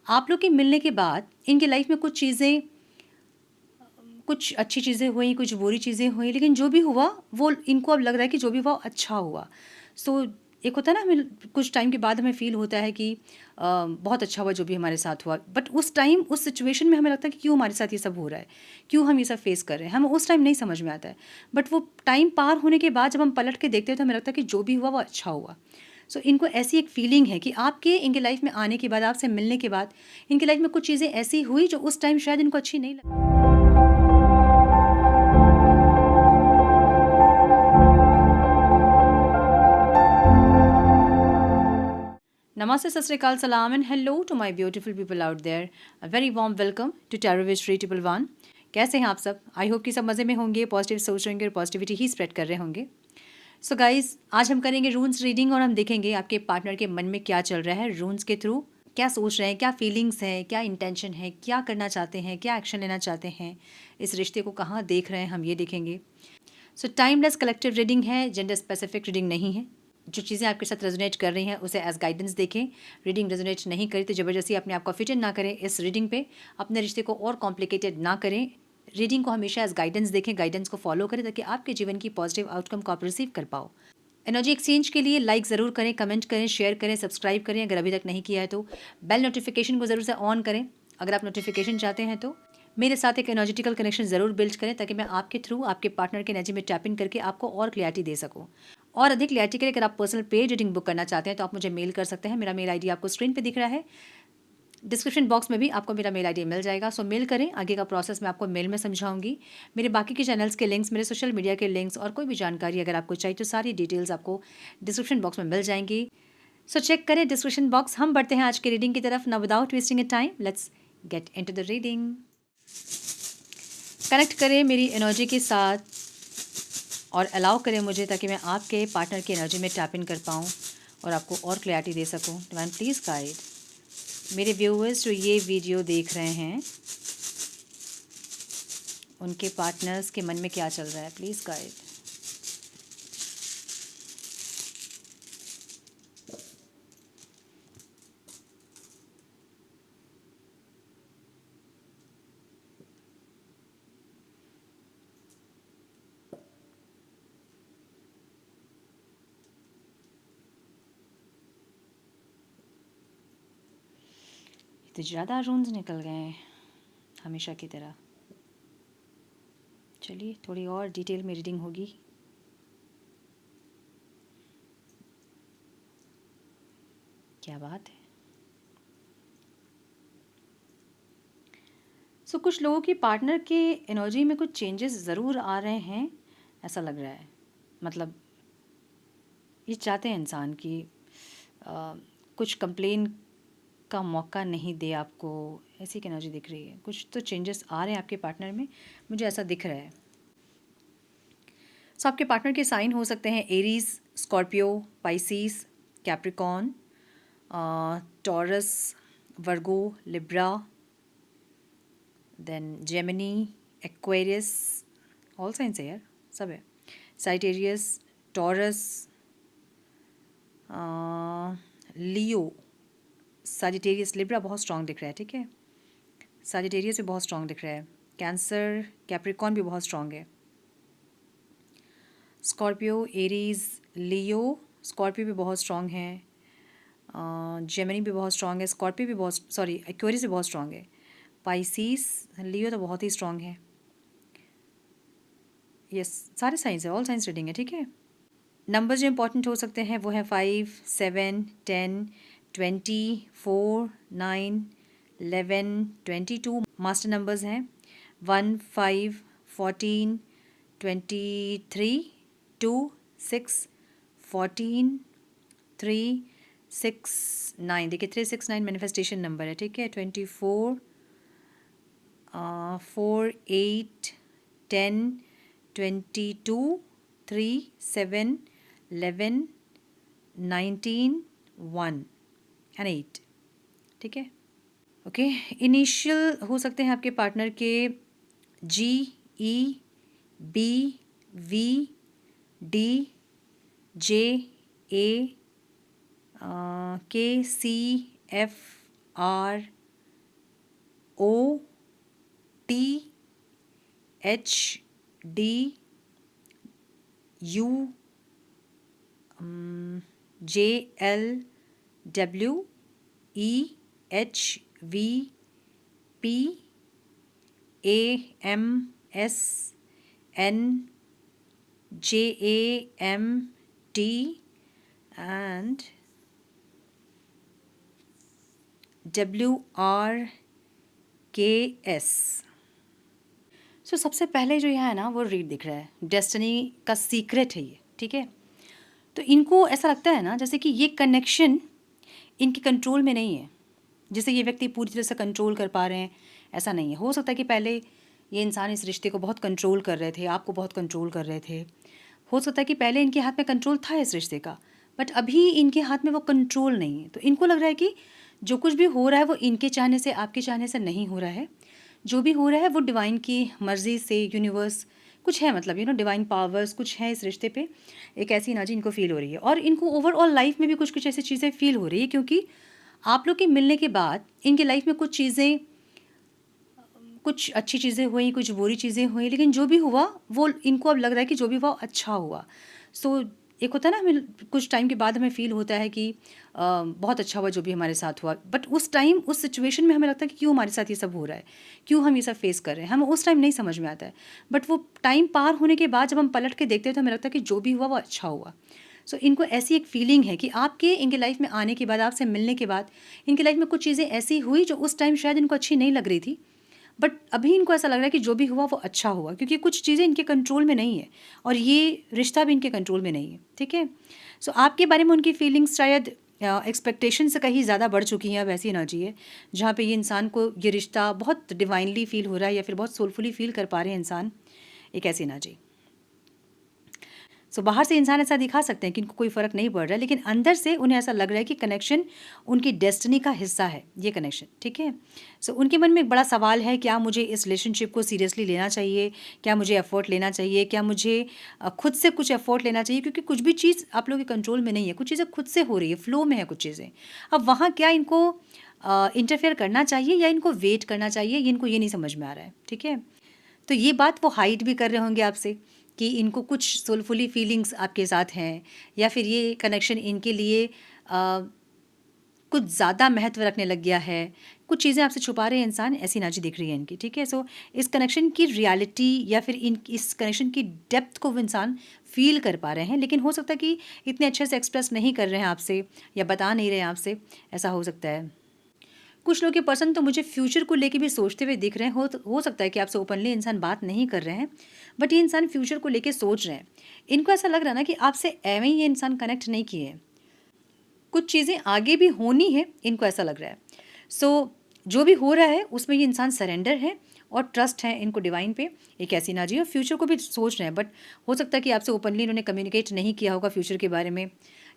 आप लोग के मिलने के बाद इनकी लाइफ में कुछ चीज़ें, कुछ अच्छी चीज़ें हुई, कुछ बुरी चीज़ें हुई, लेकिन जो भी हुआ वो इनको अब लग रहा है कि जो भी हुआ अच्छा हुआ। सो एक होता है ना, हमें कुछ टाइम के बाद हमें फ़ील होता है कि बहुत अच्छा हुआ जो भी हमारे साथ हुआ, बट उस टाइम उस सिचुएशन में हमें लगता है कि क्यों हमारे साथ ये सब हो रहा है, क्यों हम ये सब फेस कर रहे हैं, हमें उस टाइम नहीं समझ में आता है। बट वो टाइम पार होने के बाद जब हम पलट के देखते हैं तो हमें लगता है कि जो भी हुआ वो अच्छा हुआ। सो इनको ऐसी एक फीलिंग है कि आपके इनके लाइफ में आने के बाद, आपसे मिलने के बाद इनकी लाइफ में कुछ चीज़ें ऐसी हुई जो उस टाइम शायद इनको अच्छी नहीं लगी। Namaste, Sat Sri Akal, Salam, and hello to my beautiful people out there. A very warm welcome to Tarot Wish Readable One. कैसे हैं आप सब? आई होप कि सब मज़े में होंगे, पॉजिटिव सोच रहे होंगे और पॉजिटिविटी ही स्प्रेड कर रहे होंगे। सो गाइज, आज हम करेंगे रून्स रीडिंग और हम देखेंगे आपके पार्टनर के मन में क्या चल रहा है रून्स के थ्रू, क्या सोच रहे हैं, क्या फीलिंग्स हैं, क्या इंटेंशन है, क्या करना चाहते हैं, क्या एक्शन लेना चाहते हैं, इस रिश्ते को कहाँ देख रहे हैं, हम ये देखेंगे। सो टाइमलेस कलेक्टिव रीडिंग है, जेंडर स्पेसिफिक रीडिंग नहीं है। जो चीज़ें आपके साथ रेजोनेट कर रही हैं उसे एज गाइडेंस देखें। रीडिंग रेजोनेट नहीं करी तो ज़बरदस्ती अपने आप को फिट इन ना करें इस रीडिंग पे, अपने रिश्ते को और कॉम्प्लिकेटेड ना करें। रीडिंग को हमेशा एज गाइडेंस देखें, गाइडेंस को फॉलो करें ताकि आपके जीवन की पॉजिटिव आउटकम को आप रिसीव कर पाओ। एनर्जी एक्सचेंज के लिए लाइक ज़रूर करें, कमेंट करें, शेयर करें, सब्सक्राइब करें अगर अभी तक नहीं किया है तो। बेल नोटिफिकेशन को ज़रूर से ऑन करें अगर आप नोटिफिकेशन चाहते हैं तो। मेरे साथ एक एनर्जेटिकल कनेक्शन ज़रूर बिल्ड करें ताकि मैं आपके थ्रू आपके पार्टनर के एनर्जी में टैप इन करके आपको और क्लैरिटी दे सकूं। और अधिक क्लैरिटी के लिए अगर आप पर्सनल पेड रीडिंग बुक करना चाहते हैं तो आप मुझे मेल कर सकते हैं। मेरा मेल आईडी आपको स्क्रीन पे दिख रहा है, डिस्क्रिप्शन बॉक्स में भी आपको मेरा मेल आईडी मिल जाएगा। सो मेल करें, आगे का प्रोसेस मैं आपको मेल में समझाऊंगी। मेरे बाकी के चैनल्स के लिंक्स, मेरे सोशल मीडिया के लिंक्स और कोई भी जानकारी अगर आपको चाहिए तो सारी डिटेल्स आपको डिस्क्रिप्शन बॉक्स में मिल जाएंगी। सो चेक करें डिस्क्रिप्शन बॉक्स। हम बढ़ते हैं आज की रीडिंग की तरफ। Now without wasting A time, let's get into the reading. Connect करें मेरी एनर्जी के साथ और अलाउ करें मुझे ताकि मैं आपके पार्टनर की एनर्जी में टैप इन कर पाऊँ और आपको और क्लैरिटी दे सकूँ। डिवाइन प्लीज़ गाइड मेरे व्यूअर्स जो ये वीडियो देख रहे हैं, उनके पार्टनर्स के मन में क्या चल रहा है, प्लीज़ गाइड। तो ज़्यादा रून्स निकल गए हैं हमेशा की तरह। चलिए थोड़ी और डिटेल में रीडिंग होगी। क्या बात है। सो कुछ लोगों की पार्टनर के एनर्जी में कुछ चेंजेस ज़रूर आ रहे हैं, ऐसा लग रहा है। मतलब ये चाहते हैं इंसान कि कुछ कंप्लेन का मौका नहीं दे आपको, ऐसी एक एनर्जी दिख रही है। कुछ तो चेंजेस आ रहे हैं आपके पार्टनर में, मुझे ऐसा दिख रहा है। सो आपके पार्टनर के साइन हो सकते हैं Aries, Scorpio, Pisces, Capricorn, Taurus, Virgo, Libra, then Gemini, Aquarius, all signs है यार, सब है। Sagittarius, Taurus, Leo, Sagittarius. Libra बहुत स्ट्रॉन्ग दिख रहा है, ठीक है। साजिटेरियस भी बहुत स्ट्रॉन्ग दिख रहा है। कैंसर, कैप्रिकॉन भी बहुत स्ट्रॉन्ग है। स्कॉर्पियो, एरीज, लियो, स्कॉर्पियो भी बहुत स्ट्रॉन्ग है। जेमिनी भी बहुत स्ट्रॉन्ग है। स्कॉर्पियो भी बहुत, सॉरी, एक्वेरियस भी बहुत स्ट्रॉन्ग है। पाइसिस, लियो तो बहुत ही स्ट्रॉन्ग है। यस, सारे साइंस है, ऑल साइंस रीडिंग है, ठीक है। नंबर्स जो इंपॉर्टेंट हो सकते हैं वो है 5, 7, 10, 20, 4, 9, 11, 22। मास्टर नंबर्स हैं 1, 5, 14, 23, 2, 6, 14, 3, 6, 9। देखिए 3, 6, 9 मैनिफेस्टेशन नंबर है, ठीक है। 24, 4, 8, 10, 22, 3, 7, 11, 19, 1 एंड 8, ठीक है। ओके, इनिशियल हो सकते हैं आपके पार्टनर के G, E, B, V, D, J, A, K, C, F, R, and WRKS। सो सबसे पहले जो यहाँ है ना वो रीड दिख रहा है, डेस्टिनी का सीक्रेट है ये, ठीक है। तो इनको ऐसा लगता है ना जैसे कि ये कनेक्शन इनके कंट्रोल में नहीं है, जिसे ये व्यक्ति पूरी तरह से कंट्रोल कर पा रहे हैं, ऐसा नहीं है। हो सकता है कि पहले ये इंसान इस रिश्ते को बहुत कंट्रोल कर रहे थे, आपको बहुत कंट्रोल कर रहे थे। हो सकता है कि पहले इनके हाथ में कंट्रोल था इस रिश्ते का, बट अभी इनके हाथ में वो कंट्रोल नहीं है। तो इनको लग रहा है कि जो कुछ भी हो रहा है वो इनके चाहने से, आपके चाहने से नहीं हो रहा है। जो भी हो रहा है वो डिवाइन की मर्ज़ी से, यूनिवर्स कुछ है, मतलब डिवाइन पावर्स कुछ है इस रिश्ते पे। एक ऐसी एनर्जी इनको फील हो रही है, और इनको ओवरऑल लाइफ में भी कुछ कुछ ऐसी चीज़ें फील हो रही है, क्योंकि आप लोग के मिलने के बाद इनके लाइफ में कुछ चीज़ें, कुछ अच्छी चीज़ें हुई, कुछ बुरी चीज़ें हुई, लेकिन जो भी हुआ वो इनको अब लग रहा है कि जो भी हुआ अच्छा हुआ। सो एक होता है ना, हमें कुछ टाइम के बाद हमें फ़ील होता है कि बहुत अच्छा हुआ जो भी हमारे साथ हुआ, बट उस टाइम उस सिचुएशन में हमें लगता है कि क्यों हमारे साथ ये सब हो रहा है, क्यों हम ये सब फेस कर रहे हैं, हमें उस टाइम नहीं समझ में आता है। बट वो टाइम पार होने के बाद जब हम पलट के देखते हैं तो हमें लगता है कि जो भी हुआ वो अच्छा हुआ। सो इनको ऐसी एक फीलिंग है कि आपके इनके लाइफ में आने के बाद, आपसे मिलने के बाद इनके लाइफ में कुछ चीज़ें ऐसी हुई जो उस टाइम शायद इनको अच्छी नहीं लग रही थी, बट अभी इनको ऐसा लग रहा है कि जो भी हुआ वो अच्छा हुआ, क्योंकि कुछ चीज़ें इनके कंट्रोल में नहीं है और ये रिश्ता भी इनके कंट्रोल में नहीं है, ठीक है। सो आपके बारे में उनकी फीलिंग्स शायद एक्सपेक्टेशन से कहीं ज़्यादा बढ़ चुकी हैं। अब ऐसी एनर्जी है जहाँ पे ये इंसान को ये रिश्ता बहुत डिवाइनली फील हो रहा है या फिर बहुत सोलफुली फील कर पा रहे हैं इंसान, एक ऐसी एनर्जी। सो बाहर से इंसान ऐसा दिखा सकते हैं कि इनको कोई फ़र्क नहीं पड़ रहा है, लेकिन अंदर से उन्हें ऐसा लग रहा है कि कनेक्शन उनकी डेस्टिनी का हिस्सा है, ये कनेक्शन, ठीक है। सो उनके मन में एक बड़ा सवाल है, क्या मुझे इस रिलेशनशिप को सीरियसली लेना चाहिए, क्या मुझे एफर्ट लेना चाहिए, क्या मुझे खुद से कुछ एफर्ट लेना चाहिए, क्योंकि कुछ भी चीज़ आप लोगों के कंट्रोल में नहीं है, कुछ चीज़ें खुद से हो रही है, फ्लो में है कुछ चीज़ें। अब वहाँ क्या इनको इंटरफेयर करना चाहिए या इनको वेट करना चाहिए, ये इनको ये नहीं समझ में आ रहा है, ठीक है। तो ये बात वो हाइड भी कर रहे होंगे आपसे कि इनको कुछ सोलफुली फीलिंग्स आपके साथ हैं, या फिर ये कनेक्शन इनके लिए कुछ ज़्यादा महत्व रखने लग गया है, कुछ चीज़ें आपसे छुपा रहे हैं इंसान, ऐसी एनर्जी दिख रही है इनकी, ठीक है। सो इस कनेक्शन की रियलिटी या फिर इस कनेक्शन की डेप्थ को वो इंसान फील कर पा रहे हैं, लेकिन हो सकता है कि इतने अच्छे से एक्सप्रेस नहीं कर रहे हैं आपसे या बता नहीं रहे हैं आपसे, ऐसा हो सकता है। कुछ लोग के पर्सन तो मुझे फ्यूचर को लेके भी सोचते हुए दिख रहे हैं। हो सकता है कि आपसे ओपनली इंसान बात नहीं कर रहे हैं, बट ये इंसान फ्यूचर को लेके सोच रहे हैं। इनको ऐसा लग रहा है ना कि आपसे एवं ही ये इंसान कनेक्ट नहीं किए हैं, कुछ चीज़ें आगे भी होनी है, इनको ऐसा लग रहा है। सो जो भी हो रहा है उसमें ये इंसान सरेंडर है और ट्रस्ट है इनको डिवाइन पे, एक ऐसी एनर्जी है। फ्यूचर को भी सोच रहे हैं, बट हो सकता है कि आपसे ओपनली इन्होंने कम्युनिकेट नहीं किया होगा फ्यूचर के बारे में,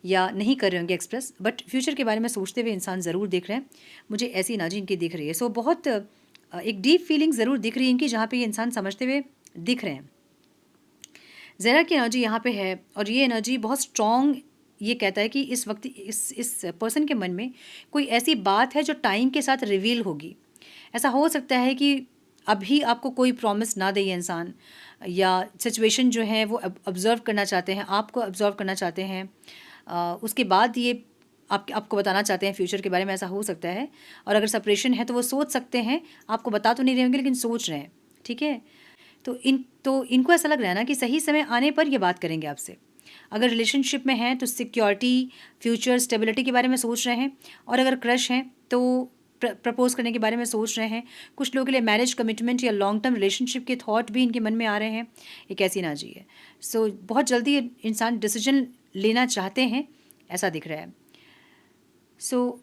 या नहीं कर रहे होंगे एक्सप्रेस, बट फ्यूचर के बारे में सोचते हुए इंसान ज़रूर दिख रहे हैं, मुझे ऐसी एनर्जी इनकी दिख रही है। सो बहुत एक डीप फीलिंग ज़रूर दिख रही है इनकी, जहाँ पे ये इंसान समझते हुए दिख रहे हैं। ज़रा की एनर्जी यहाँ पे है, और ये एनर्जी बहुत स्ट्रॉन्ग ये कहता है कि इस वक्त इस पर्सन के मन में कोई ऐसी बात है जो टाइम के साथ रिवील होगी। ऐसा हो सकता है कि अभी आपको कोई प्रॉमिस ना दे ये इंसान, या सिचुएशन जो है वो ऑब्ज़र्व करना चाहते हैं, आपको ऑब्ज़र्व करना चाहते हैं, उसके बाद ये आपको बताना चाहते हैं फ्यूचर के बारे में, ऐसा हो सकता है। और अगर सेपरेशन है तो वो सोच सकते हैं, आपको बता तो नहीं रहे होंगे लेकिन सोच रहे हैं, ठीक है। तो इनको ऐसा लग रहा है ना कि सही समय आने पर ये बात करेंगे आपसे। अगर रिलेशनशिप में हैं तो सिक्योरिटी, फ्यूचर, स्टेबिलिटी के बारे में सोच रहे हैं, और अगर क्रश हैं तो प्रपोज करने के बारे में सोच रहे हैं। कुछ लोगों के लिए मैरिज, कमिटमेंट या लॉन्ग टर्म रिलेशनशिप के थॉट भी इनके मन में आ रहे हैं, एक ऐसी एनर्जी है। सो बहुत जल्दी इंसान डिसीजन लेना चाहते हैं, ऐसा दिख रहा है। सो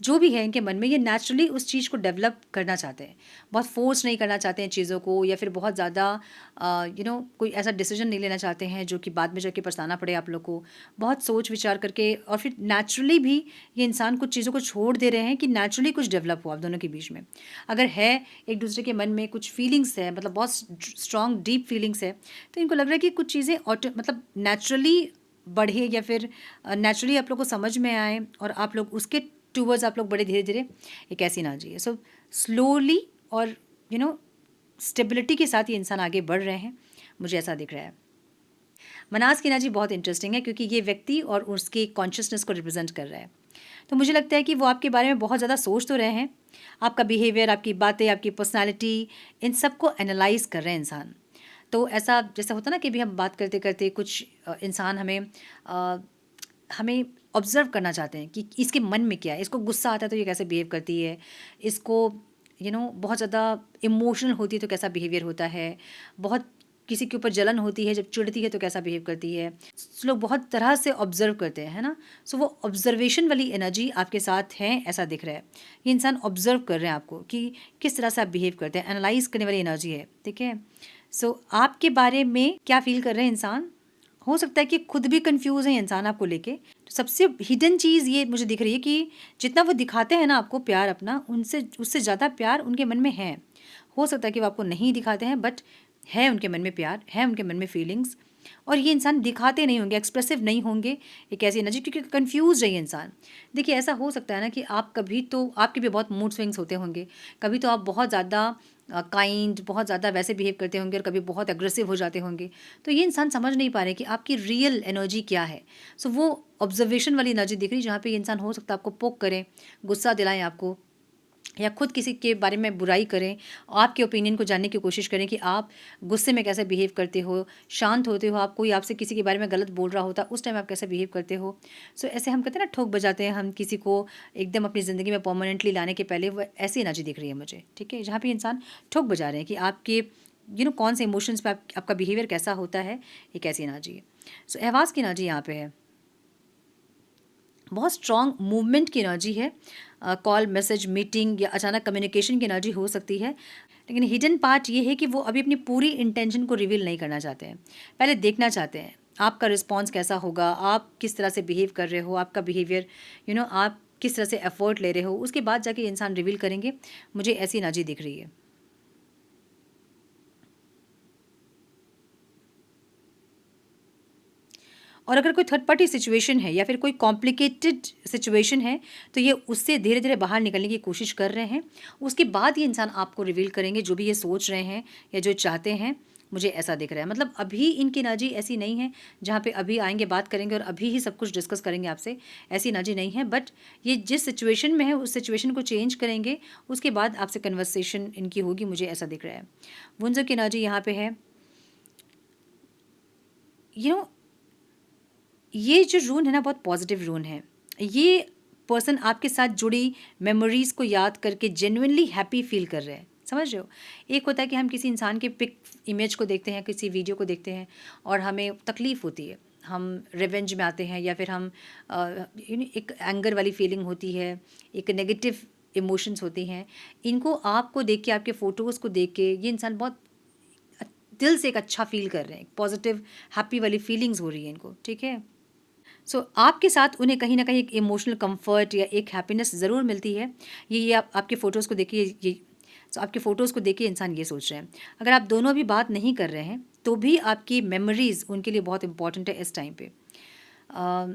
जो भी है इनके मन में, ये नेचुरली उस चीज़ को डेवलप करना चाहते हैं, बहुत फोर्स नहीं करना चाहते हैं चीज़ों को, या फिर बहुत ज़्यादा कोई ऐसा डिसीजन नहीं लेना चाहते हैं जो कि बाद में जाके पछताना पड़े आप लोग को। बहुत सोच विचार करके, और फिर नेचुरली भी ये इंसान कुछ चीज़ों को छोड़ दे रहे हैं कि नेचुरली कुछ डेवलप हो आप दोनों के बीच में। अगर है एक दूसरे के मन में कुछ फीलिंग्स है, मतलब बहुत स्ट्रॉन्ग डीप फीलिंग्स है, तो इनको लग रहा है कि कुछ चीज़ें मतलब नेचुरली बढ़े, या फिर नेचुरली आप लोग को समझ में आए और आप लोग उसके टूवर्ड्स आप लोग बड़े धीरे धीरे एक ऐसी एनर्जी है। सो स्लोली और स्टेबिलिटी के साथ ये इंसान आगे बढ़ रहे हैं, मुझे ऐसा दिख रहा है। मनास की एनर्जी बहुत इंटरेस्टिंग है क्योंकि ये व्यक्ति और उसके कॉन्शियसनेस को रिप्रेजेंट कर रहा है। तो मुझे लगता है कि वो आपके बारे में बहुत ज़्यादा सोच तो रहे हैं, आपका बिहेवियर, आपकी बातें, आपकी पर्सनालिटी, इन सब को एनालाइज कर रहे हैं इंसान। तो ऐसा जैसा होता ना कि भी हम बात करते करते कुछ इंसान हमें ऑब्जर्व करना चाहते हैं कि इसके मन में क्या है, इसको गुस्सा आता है तो ये कैसे बिहेव करती है, इसको बहुत ज़्यादा इमोशनल होती है तो कैसा बिहेवियर होता है, बहुत किसी के ऊपर जलन होती है, जब चिढ़ती है तो कैसा बिहेव करती है। लोग बहुत तरह से ऑब्जर्व करते हैं, है ना। सो वो ऑब्जर्वेशन वाली एनर्जी आपके साथ है, ऐसा दिख रहा है। ये इंसान ऑब्जर्व कर रहे हैं आपको कि किस तरह से आप बिहेव करते हैं, एनालाइज करने वाली एनर्जी है, ठीक है। सो आपके बारे में क्या फील कर रहे हैं इंसान, हो सकता है कि खुद भी कंफ्यूज है इंसान आपको लेके। तो सबसे हिडन चीज़ ये मुझे दिख रही है कि जितना वो दिखाते हैं ना आपको प्यार अपना, उनसे उससे ज़्यादा प्यार उनके मन में है। हो सकता है कि वो आपको नहीं दिखाते हैं, बट है उनके मन में प्यार, है उनके मन में फीलिंग्स। और ये इंसान दिखाते नहीं होंगे, एक्सप्रेसिव नहीं होंगे, एक ऐसी एनर्जी, क्योंकि कन्फ्यूज रही है इंसान। देखिए ऐसा हो सकता है ना कि आप कभी तो आपके भी बहुत मूड स्विंग्स होते होंगे, कभी तो आप बहुत ज़्यादा काइंड, बहुत ज़्यादा वैसे बिहेव करते होंगे और कभी बहुत एग्रेसिव हो जाते होंगे। तो ये इंसान समझ नहीं पा रहे कि आपकी रियल एनर्जी क्या है। सो वो ऑब्जर्वेशन वाली एनर्जी दिख रही है, जहाँ पे ये इंसान हो सकता है आपको पोक करें, गुस्सा दिलाएं आपको, या खुद किसी के बारे में बुराई करें, आपके ओपिनियन को जानने की कोशिश करें कि आप गुस्से में कैसे बिहेव करते हो, शांत होते हो, आप कोई आपसे किसी के बारे में गलत बोल रहा होता उस टाइम आप कैसे बिहेव करते हो। सो ऐसे हम कहते हैं ना, ठोक बजाते हैं हम किसी को एकदम अपनी ज़िंदगी में परमानेंटली लाने के पहले, वो ऐसी एनर्जी दिख रही है मुझे, ठीक है, जहाँ पे इंसान ठोक बजा रहे हैं कि आपके कौन से इमोशंस पे आपका बिहेवियर कैसा होता है, एक ऐसी एनर्जी है। सो एहवास की एनर्जी यहाँ पे है, बहुत स्ट्रॉन्ग मूवमेंट की एनर्जी है। कॉल, मैसेज, मीटिंग या अचानक कम्युनिकेशन की एनर्जी हो सकती है। लेकिन हिडन पार्ट ये है कि वो अभी अपनी पूरी इंटेंशन को रिवील नहीं करना चाहते हैं, पहले देखना चाहते हैं आपका रिस्पॉन्स कैसा होगा, आप किस तरह से बिहेव कर रहे हो, आपका बिहेवियर आप किस तरह से एफर्ट ले रहे हो, उसके बाद जाके इंसान रिवील करेंगे। मुझे ऐसी एनर्जी दिख रही है। और अगर कोई थर्ड पार्टी सिचुएशन है या फिर कोई कॉम्प्लिकेटेड सिचुएशन है, तो ये उससे धीरे धीरे बाहर निकलने की कोशिश कर रहे हैं। उसके बाद ये इंसान आपको रिवील करेंगे जो भी ये सोच रहे हैं या जो चाहते हैं। मुझे ऐसा दिख रहा है, मतलब अभी इनकी एनर्जी ऐसी नहीं है जहाँ पे अभी आएंगे, बात करेंगे और अभी ही सब कुछ डिस्कस करेंगे आपसे, ऐसी एनर्जी नहीं है। बट ये जिस सिचुएशन में है उस सिचुएशन को चेंज करेंगे, उसके बाद आपसे कन्वर्सेशन इनकी होगी, मुझे ऐसा दिख रहा है। वुंजो की एनर्जी यहाँ पे है। यू नो ये जो रून है ना, बहुत पॉजिटिव रून है। ये पर्सन आपके साथ जुड़ी मेमोरीज को याद करके जेन्युइनली हैप्पी फील कर रहे हैं, समझ रहे हो। एक होता है कि हम किसी इंसान के पिक इमेज को देखते हैं, किसी वीडियो को देखते हैं और हमें तकलीफ़ होती है, हम रिवेंज में आते हैं, या फिर हम एक एंगर वाली फीलिंग होती है, एक नेगेटिव इमोशंस होती हैं। इनको आपको देख के, आपके फ़ोटोज़ को देख के ये इंसान बहुत दिल से एक अच्छा फील कर रहे हैं, पॉजिटिव हैप्पी वाली फीलिंग्स हो रही है इनको, ठीक है। आपके साथ उन्हें कहीं न कहीं एक इमोशनल कम्फ़र्ट या एक हैप्पीनेस ज़रूर मिलती है। ये आप आपके फ़ोटोज़ को देखिए, ये आपके फ़ोटोज़ को देख के इंसान ये सोच रहे हैं। अगर आप दोनों अभी बात नहीं कर रहे हैं, तो भी आपकी मेमोरीज़ उनके लिए बहुत इम्पोर्टेंट है इस टाइम पे। अ,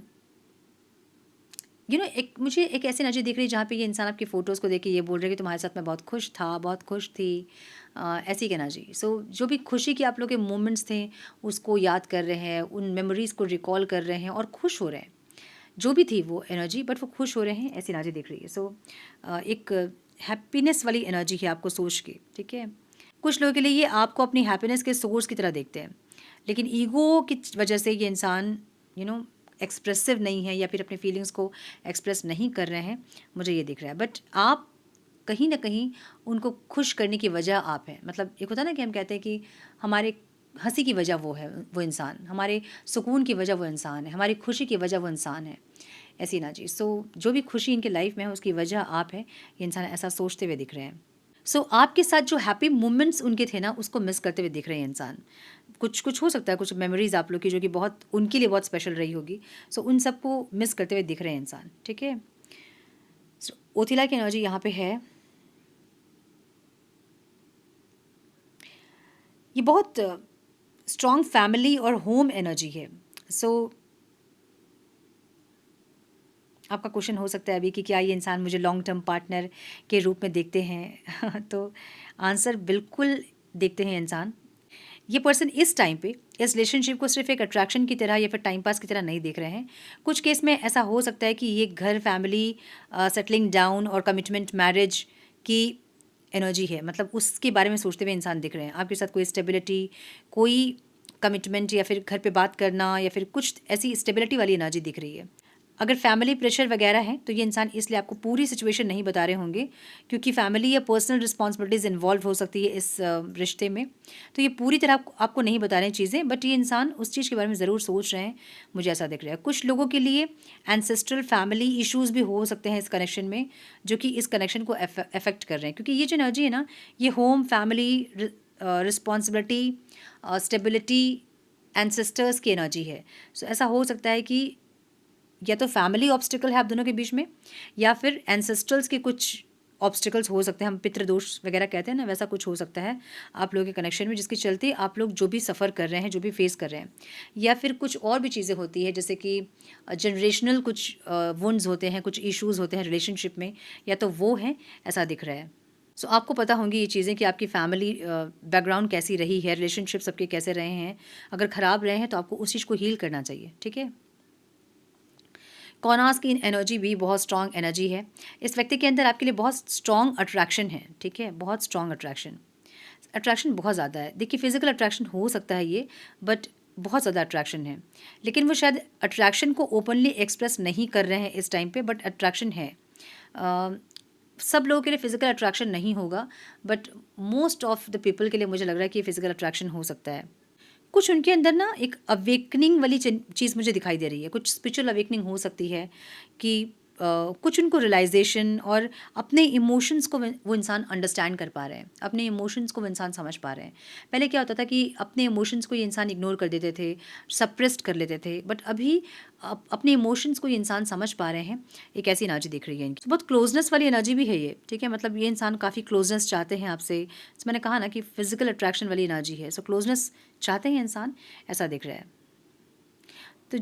एक मुझे एक ऐसी एनर्जी दिख रही है जहाँ पे ये इंसान आपकी फ़ोटोज़ को देख के ये बोल रहे हैं कि तुम्हारे साथ मैं बहुत खुश था, बहुत खुश थी। ऐसी एक एनर्जी। जो भी खुशी के आप लोग के मोमेंट्स थे, उसको याद कर रहे हैं, उन मेमोरीज़ को रिकॉल कर रहे हैं और खुश हो रहे हैं। जो भी थी वो एनर्जी, बट वो खुश हो रहे हैं, ऐसी एनर्जी दिख रही है। एक हैप्पीनेस वाली एनर्जी है आपको सोच के, ठीक है। कुछ लोगों के लिए ये आपको अपनी हैप्पीनेस के सोर्स की तरह देखते हैं, लेकिन ईगो की वजह से ये इंसान एक्सप्रेसिव नहीं है या फिर अपनी फीलिंग्स को एक्सप्रेस नहीं कर रहे हैं, मुझे ये दिख रहा है। बट आप कहीं ना कहीं उनको खुश करने की वजह आप हैं। मतलब एक होता है ना कि हम कहते हैं कि हमारे हंसी की वजह वो है, वो इंसान, हमारे सुकून की वजह वो इंसान है, हमारी खुशी की वजह वो इंसान है, ऐसी ना जी। जो भी खुशी इनके लाइफ में है उसकी वजह आप है, ये इंसान ऐसा सोचते हुए दिख रहे हैं। आपके साथ जो हैप्पी मोमेंट्स उनके थे ना, उसको मिस करते हुए दिख रहे हैं इंसान। कुछ कुछ हो सकता है, कुछ मेमोरीज आप लोग की जो कि बहुत उनके लिए बहुत स्पेशल रही होगी, उन सबको मिस करते हुए दिख रहे हैं इंसान, ठीक है। ओथिला की एनर्जी यहाँ पे है। ये बहुत स्ट्रॉन्ग फैमिली और होम एनर्जी है। आपका क्वेश्चन हो सकता है अभी कि क्या ये इंसान मुझे लॉन्ग टर्म पार्टनर के रूप में देखते हैं तो आंसर बिल्कुल देखते हैं इंसान। ये पर्सन इस टाइम पे इस रिलेशनशिप को सिर्फ एक अट्रैक्शन की तरह या फिर टाइम पास की तरह नहीं देख रहे हैं। कुछ केस में ऐसा हो सकता है कि ये घर, फैमिली, सेटलिंग डाउन और कमिटमेंट, मैरिज की एनर्जी है, मतलब उसके बारे में सोचते हुए इंसान दिख रहे हैं। आपके साथ कोई स्टेबिलिटी, कोई कमिटमेंट या फिर घर पे बात करना या फिर कुछ ऐसी स्टेबिलिटी वाली एनर्जी दिख रही है। अगर फैमिली प्रेशर वगैरह है तो ये इंसान इसलिए आपको पूरी सिचुएशन नहीं बता रहे होंगे, क्योंकि फैमिली या पर्सनल रिस्पॉन्सिबिलिटीज़ इन्वॉल्व हो सकती है इस रिश्ते में। तो ये पूरी तरह आपको नहीं बता रहे हैं चीज़ें, बट ये इंसान उस चीज़ के बारे में ज़रूर सोच रहे हैं, मुझे ऐसा दिख रहा है। कुछ लोगों के लिए एंसेस्ट्रल फैमिली इश्यूज़ भी हो सकते हैं इस कनेक्शन में, जो कि इस कनेक्शन को अफेक्ट कर रहे हैं, क्योंकि ये जो एनर्जी है ना, ये home, family, responsibility, stability, ancestors की एनर्जी है। सो ऐसा हो सकता है कि या तो फैमिली ऑब्स्टिकल है आप दोनों के बीच में, या फिर एंसेस्ट्रल्स के कुछ ऑब्स्टिकल्स हो सकते हैं, हम पितृदोष वगैरह कहते हैं ना, वैसा कुछ हो सकता है आप लोगों के कनेक्शन में, जिसके चलते आप लोग जो भी सफ़र कर रहे हैं, जो भी फेस कर रहे हैं, या फिर कुछ और भी चीज़ें होती है, जैसे कि जनरेशनल कुछ वुंड्स होते हैं, कुछ इश्यूज़ होते हैं रिलेशनशिप में, या तो वो हैं, ऐसा दिख रहा है। सो आपको पता होंगी ये चीज़ें कि आपकी फैमिली बैकग्राउंड कैसी रही है, रिलेशनशिप सबके कैसे रहे हैं। अगर ख़राब रहे हैं तो आपको उस चीज़ को हील करना चाहिए, ठीक है। कॉर्नास की एनर्जी भी बहुत स्ट्रॉन्ग एनर्जी है। इस व्यक्ति के अंदर आपके लिए बहुत स्ट्रॉन्ग अट्रैक्शन है, ठीक है, बहुत स्ट्रॉन्ग अट्रैक्शन, अट्रैक्शन बहुत ज़्यादा है। देखिए फिजिकल अट्रैक्शन हो सकता है ये, बट बहुत ज़्यादा अट्रैक्शन है, लेकिन वो शायद अट्रैक्शन को ओपनली एक्सप्रेस नहीं कर रहे हैं इस टाइम पे, बट अट्रैक्शन है। अ, सब लोगों के लिए फिजिकल अट्रैक्शन नहीं होगा, but most of the people के लिए मुझे लग रहा है कि फिजिकल अट्रैक्शन हो सकता है। कुछ उनके अंदर ना एक अवेकनिंग वाली चीज़ मुझे दिखाई दे रही है, कुछ स्पिरिचुअल अवेकनिंग हो सकती है कि कुछ उनको रियलाइजेशन और अपने इमोशंस को वो इंसान अंडरस्टैंड कर पा रहे हैं, अपने इमोशंस को वो इंसान समझ पा रहे हैं। पहले क्या होता था कि अपने इमोशंस को ये इंसान इग्नोर कर देते थे, सप्रेस्ड कर लेते थे, बट अभी अपने इमोशंस को ये इंसान समझ पा रहे हैं। एक ऐसी एनर्जी दिख रही है इनकी, तो बहुत क्लोजनेस वाली एनर्जी भी है ये, ठीक है, मतलब ये इंसान काफ़ी क्लोजनेस चाहते हैं आपसे। तो मैंने कहा ना कि फिजिकल अट्रैक्शन वाली एनर्जी है, सो क्लोजनेस चाहते हैं इंसान, ऐसा दिख रहा है। तो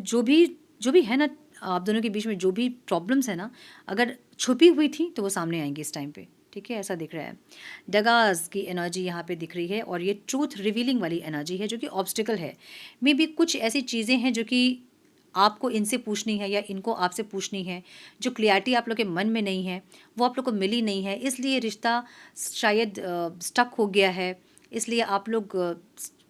जो भी है ना, आप दोनों के बीच में जो भी प्रॉब्लम्स है ना, अगर छुपी हुई थी तो वो सामने आएंगी इस टाइम पे, ठीक है, ऐसा दिख रहा है। डगास की एनर्जी यहाँ पे दिख रही है, और ये ट्रूथ रिवीलिंग वाली एनर्जी है, जो कि ऑब्स्टिकल है। मे बी कुछ ऐसी चीज़ें हैं जो कि आपको इनसे पूछनी है या इनको आपसे पूछनी है, जो क्लियरिटी आप लोग के मन में नहीं है, वो आप लोग को मिली नहीं है, इसलिए रिश्ता शायद स्टक हो गया है, इसलिए आप लोग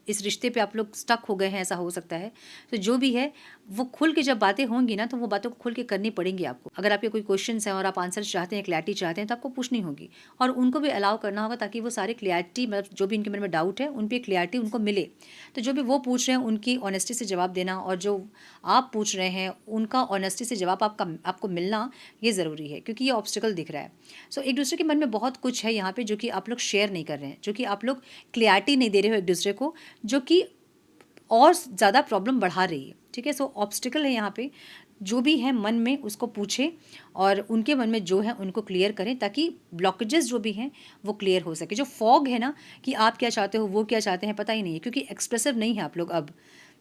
इस रिश्ते पे आप लोग स्टक हो गए हैं, ऐसा हो सकता है। तो जो भी है वो खुल के जब बातें होंगी ना, तो वो बातों को खुल के करनी पड़ेंगी आपको। अगर आपके कोई क्वेश्चंस हैं और आप आंसर चाहते हैं, क्लैरिटी चाहते हैं, तो आपको पूछनी होगी, और उनको भी अलाउ करना होगा, ताकि वो सारे क्लैरिटी, मतलब जो भी इनके मन में डाउट है उन पर क्लैरिटी उनको मिले। तो जो भी वो पूछ रहे हैं उनकी ऑनेस्टी से जवाब देना, और जो आप पूछ रहे हैं उनका ऑनेस्टी से जवाब आपको मिलना, ये ज़रूरी है, क्योंकि ये ऑब्स्टिकल दिख रहा है। सो एक दूसरे के मन में बहुत कुछ है यहाँ पे, जो कि आप लोग शेयर नहीं कर रहे हैं, जो कि आप लोग क्लैरिटी नहीं दे रहे हो एक दूसरे को, जो कि और ज़्यादा प्रॉब्लम बढ़ा रही है, ठीक है। सो ऑब्स्टिकल है यहाँ पे, जो भी है मन में उसको पूछें, और उनके मन में जो है उनको क्लियर करें, ताकि ब्लॉकेजेस जो भी हैं वो क्लियर हो सके। जो फॉग है ना, कि आप क्या चाहते हो, वो क्या चाहते हैं, पता ही नहीं है, क्योंकि एक्सप्रेसिव नहीं है आप लोग अब,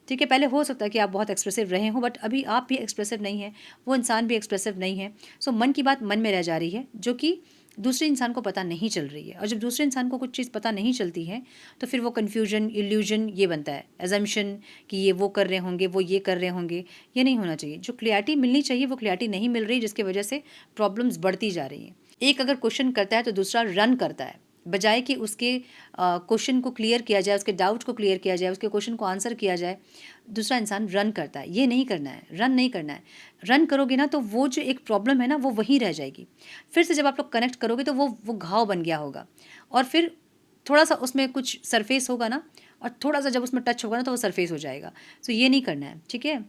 ठीक है। पहले हो सकता है कि आप बहुत एक्सप्रेसिव रहे हों, बट अभी आप भी एक्सप्रेसिव नहीं है, वो इंसान भी एक्सप्रेसिव नहीं है। सो मन की बात मन में रह जा रही है, जो कि दूसरे इंसान को पता नहीं चल रही है, और जब दूसरे इंसान को कुछ चीज़ पता नहीं चलती है, तो फिर वो कन्फ्यूजन, इल्यूजन ये बनता है, एजम्पशन कि ये वो कर रहे होंगे, वो ये कर रहे होंगे। ये नहीं होना चाहिए। जो क्लैरिटी मिलनी चाहिए वो क्लैरिटी नहीं मिल रही, जिसकी वजह से प्रॉब्लम्स बढ़ती जा रही हैं। एक अगर क्वेश्चन करता है तो दूसरा रन करता है, बजाय कि उसके क्वेश्चन को क्लियर किया जाए, उसके डाउट को क्लियर किया जाए, उसके क्वेश्चन को आंसर किया जाए, दूसरा इंसान रन करता है। ये नहीं करना है, रन नहीं करना है। रन करोगे ना तो वो जो एक प्रॉब्लम है ना, वो वहीं रह जाएगी। फिर से जब आप लोग कनेक्ट करोगे तो वो घाव बन गया होगा, और फिर थोड़ा सा उसमें कुछ सरफेस होगा ना, और थोड़ा सा जब उसमें टच होगा ना, तो वो सरफेस हो जाएगा। सो ये नहीं करना है, ठीक है।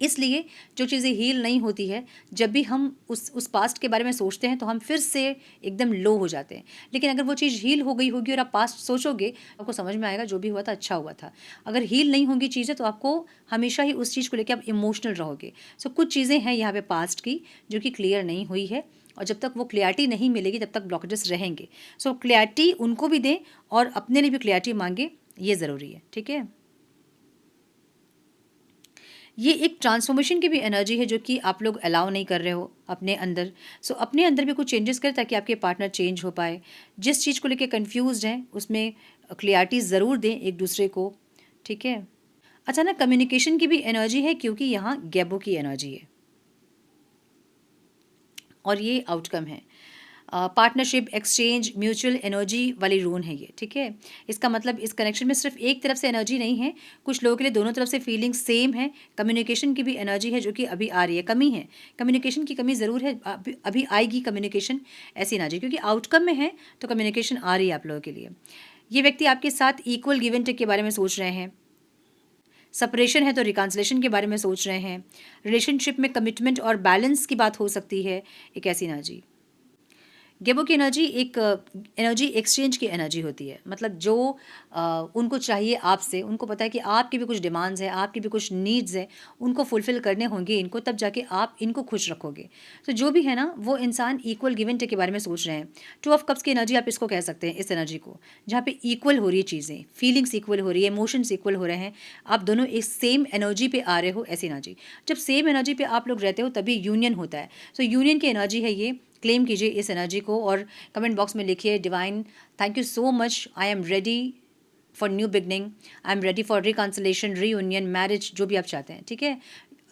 इसलिए जो चीज़ें हील नहीं होती है, जब भी हम उस पास्ट के बारे में सोचते हैं, तो हम फिर से एकदम लो हो जाते हैं। लेकिन अगर वो चीज़ हील हो गई होगी और आप पास्ट सोचोगे, आपको समझ में आएगा जो भी हुआ था अच्छा हुआ था। अगर हील नहीं होंगी चीज़ें, तो आपको हमेशा ही उस चीज़ को लेकर आप इमोशनल रहोगे। सो कुछ चीज़ें हैं यहाँ पे पास्ट की, जो कि क्लियर नहीं हुई है, और जब तक वो क्लैरिटी नहीं मिलेगी तब तक ब्लॉकेजेस रहेंगे। सो क्लैरिटी उनको भी दें और अपने लिए भी क्लैरिटी मांगे, ये ज़रूरी है, ठीक है। ये एक ट्रांसफॉर्मेशन की भी एनर्जी है जो कि आप लोग अलाउ नहीं कर रहे हो अपने अंदर। सो अपने अंदर भी कुछ चेंजेस करें ताकि आपके पार्टनर चेंज हो पाए। जिस चीज़ को लेके कंफ्यूज्ड हैं उसमें क्लियरिटी ज़रूर दें एक दूसरे को, ठीक है। अच्छा ना, कम्युनिकेशन की भी एनर्जी है क्योंकि यहाँ गैबो की एनर्जी है और ये आउटकम है। पार्टनरशिप, एक्सचेंज, म्यूचुअल एनर्जी वाली रून है ये, ठीक है। इसका मतलब इस कनेक्शन में सिर्फ एक तरफ से एनर्जी नहीं है, कुछ लोगों के लिए दोनों तरफ से फीलिंग सेम है। कम्युनिकेशन की भी एनर्जी है जो कि अभी आ रही है, कमी है, कम्युनिकेशन की कमी ज़रूर है, अभी आएगी कम्युनिकेशन, ऐसी एनर्जी, क्योंकि आउटकम में है तो कम्युनिकेशन आ रही है आप लोगों के लिए। ये व्यक्ति आपके साथ इक्वल गिव एंड टेक के बारे में सोच रहे हैं। सेपरेशन है तो रिकॉन्सिलेशन के बारे में सोच रहे हैं। रिलेशनशिप में कमिटमेंट और बैलेंस की बात हो सकती है, एक ऐसी एनर्जी। गेबो की एनर्जी एक एनर्जी एक्सचेंज की एनर्जी होती है। मतलब जो उनको चाहिए आपसे, उनको पता है कि आपकी भी कुछ डिमांड्स हैं, आपकी भी कुछ नीड्स हैं, उनको फुलफ़िल करने होंगे इनको, तब जाके आप इनको खुश रखोगे। तो जो भी है ना, वो इंसान इक्वल गिव एंड टेक के बारे में सोच रहे हैं। 2 ऑफ कप्स की एनर्जी आप इसको कह सकते हैं, इस एनर्जी को, जहाँ पे इक्वल हो रही है चीज़ें, फीलिंग्स इक्वल हो रही है, इमोशंस इक्वल हो रहे हैं, आप दोनों एक सेम एनर्जी पे आ रहे हो, ऐसी एनर्जी। जब सेम एनर्जी पे आप लोग रहते हो तभी यूनियन होता है। सो यूनियन की एनर्जी है ये। क्लेम कीजिए इस एनर्जी को और कमेंट बॉक्स में लिखिए, divine thank you so much, I am ready for new beginning, I am ready for reconciliation, reunion, marriage, जो भी आप चाहते हैं, ठीक है।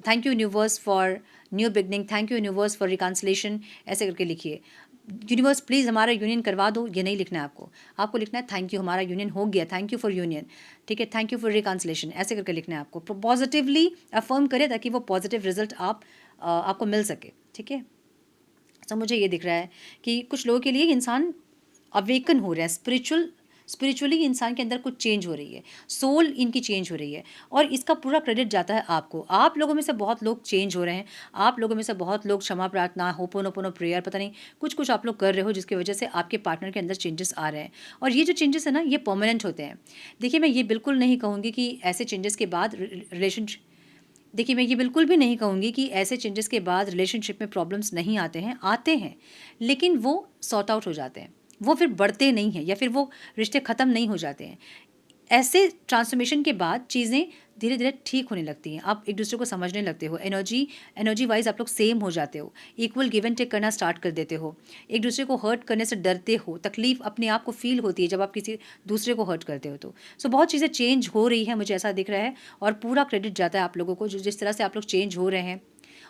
Thank you universe for new beginning, thank you universe for reconciliation, ऐसे करके लिखिए। यूनिवर्स प्लीज़ हमारा यूनियन करवा दो, ये नहीं लिखना है आपको, आपको लिखना है थैंक यू हमारा यूनियन हो गया, थैंक यू फॉर यूनियन, ठीक है, थैंक यू फॉर रिकॉन्सिलेशन, ऐसे करके लिखना है आपको। पॉजिटिवली अफर्म करें ताकि वो पॉजिटिव रिजल्ट आपको मिल सके, ठीक है। तो मुझे ये दिख रहा है कि कुछ लोगों के लिए इंसान अवेकन हो रहा है, स्पिरिचुअली इंसान के अंदर कुछ चेंज हो रही है, सोल इनकी चेंज हो रही है और इसका पूरा क्रेडिट जाता है आपको। आप लोगों में से बहुत लोग चेंज हो रहे हैं, आप लोगों में से बहुत लोग क्षमा प्रार्थना, होपोनोपोनो प्रेयर, पता नहीं कुछ कुछ आप लोग कर रहे हो जिसकी वजह से आपके पार्टनर के अंदर चेंजेस आ रहे हैं और ये जो चेंजेस है ना, ये परमानेंट होते हैं। देखिए, मैं ये बिल्कुल नहीं कहूँगी कि ऐसे चेंजेस के बाद रिलेशनशिप देखिए, मैं ये बिल्कुल भी नहीं कहूँगी कि ऐसे चेंजेस के बाद रिलेशनशिप में प्रॉब्लम्स नहीं आते हैं, लेकिन वो सॉर्ट आउट हो जाते हैं, वो फिर बढ़ते नहीं हैं या फिर वो रिश्ते ख़त्म नहीं हो जाते हैं। ऐसे ट्रांसफॉर्मेशन के बाद चीज़ें धीरे धीरे ठीक होने लगती हैं, आप एक दूसरे को समझने लगते हो, एनर्जी वाइज आप लोग सेम हो जाते हो, इक्वल गिव एंड टेक करना स्टार्ट कर देते हो, एक दूसरे को हर्ट करने से डरते हो, तकलीफ अपने आप को फील होती है जब आप किसी दूसरे को हर्ट करते हो। तो सो बहुत चीज़ें चेंज हो रही है, मुझे ऐसा दिख रहा है और पूरा क्रेडिट जाता है आप लोगों को, जो जिस तरह से आप लोग चेंज हो रहे हैं,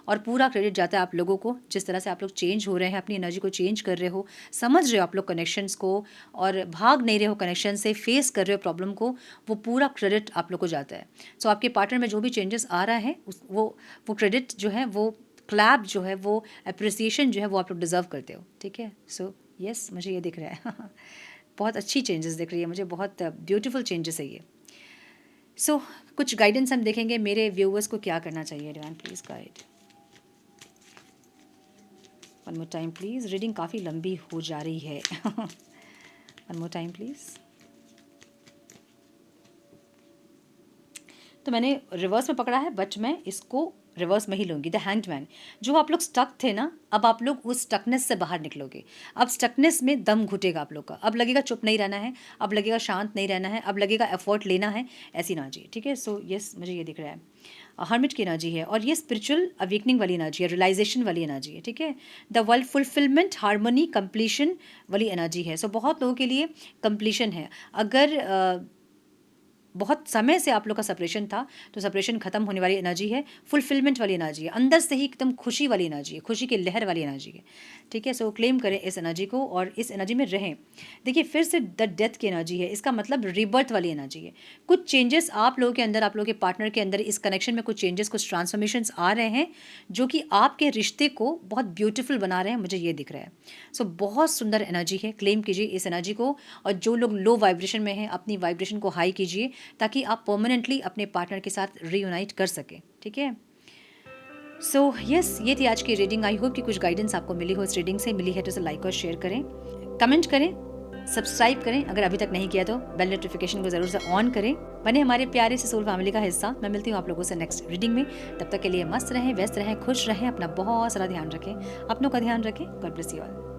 और पूरा क्रेडिट जाता है आप लोगों को जिस तरह से आप लोग चेंज हो रहे हैं, अपनी एनर्जी को चेंज कर रहे हो, समझ रहे हो आप लोग कनेक्शंस को और भाग नहीं रहे हो कनेक्शन से, फेस कर रहे हो प्रॉब्लम को, वो पूरा क्रेडिट आप लोग को जाता है। सो आपके पार्टनर में जो भी चेंजेस आ रहा है वो क्रेडिट जो है, वो क्लैप जो है, वो अप्रिसिएशन जो है, वो आप लोग डिज़र्व करते हो, ठीक है। सो यस, मुझे ये दिख रहा है बहुत अच्छी चेंजेस दिख रही है मुझे, बहुत ब्यूटीफुल चेंजेस है ये। सो कुछ गाइडेंस हम देखेंगे मेरे व्यूअर्स को क्या करना चाहिए। Divine please guide one more time please, reading काफ़ी लंबी हो जा रही है वन मोर टाइम प्लीज़। तो मैंने रिवर्स में पकड़ा है बट मैं इसको रिवर्स में ही लूँगी। द हैंग्ड मैन, जो आप लोग स्टक थे ना, अब आप लोग उस स्टकनेस से बाहर निकलोगे। अब स्टकनेस में दम घुटेगा आप लोग का, अब लगेगा चुप नहीं रहना है, अब लगेगा शांत नहीं रहना है, अब लगेगा एफर्ट लेना है, ऐसी एनर्जी, ठीक है। सो यस, मुझे ये दिख रहा है हर्मिट की एनर्जी है और ये स्पिरिचुअल अवेकनिंग वाली एनर्जी है, रियलाइजेशन वाली एनर्जी है, ठीक है। The world fulfilment, harmony, completion वाली एनर्जी है। सो बहुत लोगों के लिए कंप्लीशन है। अगर बहुत समय से आप लोग का सेपरेशन था तो सेपरेशन खत्म होने वाली एनर्जी है, फुलफिलमेंट वाली एनर्जी है, अंदर से ही एकदम खुशी वाली एनर्जी है, खुशी की लहर वाली एनर्जी है, ठीक है। सो क्लेम करें इस एनर्जी को और इस एनर्जी में रहें। देखिए, फिर से द डेथ की एनर्जी है, इसका मतलब रीबर्थ वाली एनर्जी है। कुछ चेंजेस आप लोगों के अंदर, आप लोगों के पार्टनर के अंदर, इस कनेक्शन में कुछ चेंजेस, कुछ ट्रांसफॉर्मेशंस आ रहे हैं जो कि आपके रिश्ते को बहुत ब्यूटीफुल बना रहे हैं, मुझे ये दिख रहा है। सो बहुत सुंदर एनर्जी है, क्लेम कीजिए इस एनर्जी को। और जो लोग लो वाइब्रेशन में हैं, अपनी वाइब्रेशन को हाई कीजिए ताकि आप परमानेंटली अपने पार्टनर के साथ रीयूनाइट कर सकें, ठीक है। सो यस, ये थी आज की रीडिंग। आई होप कि कुछ गाइडेंस आपको मिली हो, इस रीडिंग से मिली है तो इसे लाइक और शेयर करें, कमेंट करें, सब्सक्राइब करें अगर अभी तक नहीं किया तो बेल नोटिफिकेशन को ज़रूर से ऑन करें, बने हमारे प्यारे से सोल फैमिली का हिस्सा। मैं मिलती हूँ आप लोगों से नेक्स्ट रीडिंग में, तब तक के लिए मस्त रहें, व्यस्त रहें, खुश रहें, अपना बहुत सारा ध्यान रखें, अपनों का ध्यान रखें। God bless you all.